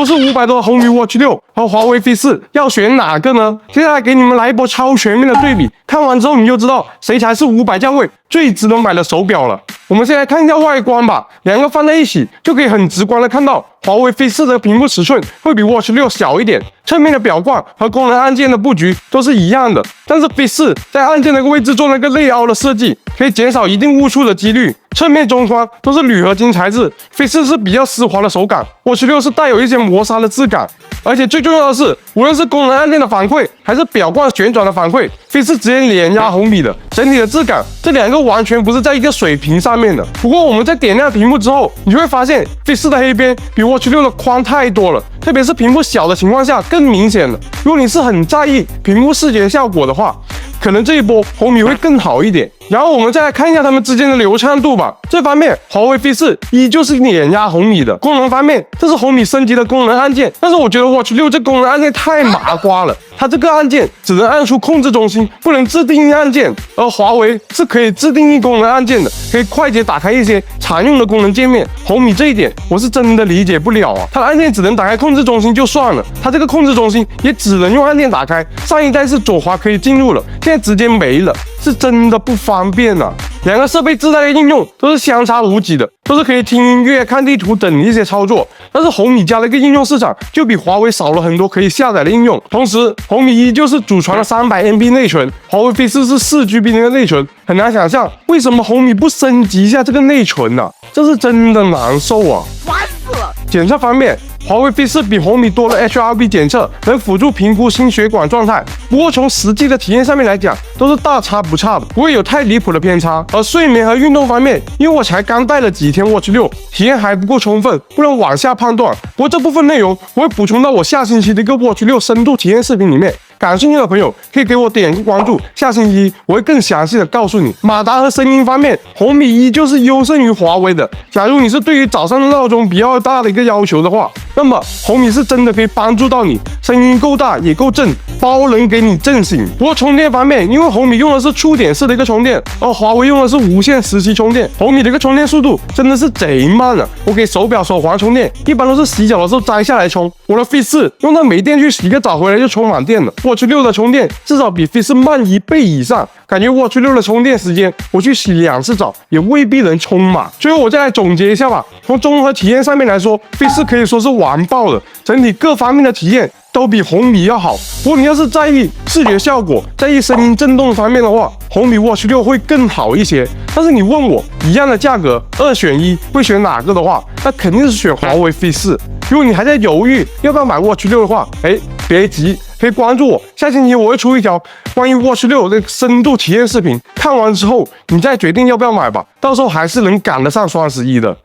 都是500多的红米 Watch 6和华为 Fit 4，要选哪个呢？接下来给你们来一波超全面的对比，看完之后你就知道谁才是500价位最值得买的手表了。我们先来看一下外观吧，两个放在一起就可以很直观的看到，华为 Fit 4的屏幕尺寸会比 Watch 6小一点，侧面的表冠和功能按键的布局都是一样的，但是 Fit 4在按键的位置做了个内凹的设计，可以减少一定误触的几率。侧面中框都是铝合金材质 ，Fit 4是比较丝滑的手感 ，Watch 6是带有一些磨砂的质感。而且最重要的是，无论是功能按键的反馈，还是表冠旋转的反馈，Fit 4直接碾压红米的，整体的质感，这两个完全不是在一个水平上面的。不过我们在点亮屏幕之后，你就会发现 Fit 4的黑边比 Watch 6的宽太多了，特别是屏幕小的情况下更明显了。如果你是很在意屏幕视觉效果的话，可能这一波红米会更好一点。然后我们再来看一下它们之间的流畅度吧。这方面，华为 Fit 4依旧是碾压红米的。功能方面，这是红米升级的功能按键，但是我觉得 Watch 6这功能按键太麻瓜了。它这个按键只能按出控制中心，不能自定义按键，而华为是可以自定义功能按键的，可以快捷打开一些常用的功能界面。红米这一点我是真的理解不了啊！它的按键只能打开控制中心就算了，它这个控制中心也只能用按键打开。上一代是左滑可以进入了，现在直接没了，是真的不方便啊！两个设备自带的应用都是相差无几的，都是可以听音乐、看地图等一些操作。但是红米家的一个应用市场就比华为少了很多可以下载的应用。同时，红米依旧是祖传的300MB 内存，华为 Fit 4是4GB 的内存，很难想象为什么红米不升级一下这个内存呢？这是真的难受啊！烦死了！检测方面，华为 Fit 4比红米多了 HRV 检测，能辅助评估心血管状态。不过从实际的体验上面来讲，都是大差不差的，不会有太离谱的偏差。而睡眠和运动方面，因为我才刚戴了几天 Watch 6，体验还不够充分，不能往下判断。不过这部分内容我会补充到我下星期的一个 Watch 6深度体验视频里面。感兴趣的朋友可以给我点个关注，下星期我会更详细的告诉你。马达和声音方面，红米依旧是优胜于华为的。假如你是对于早上的闹钟比较大的一个要求的话，那么红米是真的可以帮助到你，声音够大也够震，包能给你震醒。不过充电方面，因为红米用的是触点式的一个充电，而华为用的是无线时期充电，红米的一个充电速度真的是贼慢了。我给手表手环充电，一般都是洗脚的时候摘下来充。我的 Fit 4用到没电去洗个澡回来就充满电了。Watch 6的充电至少比 Fit 4慢1倍以上，感觉 Watch 6的充电时间我去洗2次澡也未必能充满。最后我再来总结一下吧，从综合体验上面来说 ，Fit 4可以说是完爆了，整体各方面的体验都比红米要好。不过你要是在意视觉效果、在意声音震动方面的话，红米 Watch 6会更好一些。但是你问我一样的价格2选1会选哪个的话，那肯定是选华为 Fit 4。如果你还在犹豫要不要买 Watch 6的话，别急，可以关注我，下星期我会出一条关于 Watch 6的深度体验视频，看完之后你再决定要不要买吧，到时候还是能赶得上双11的。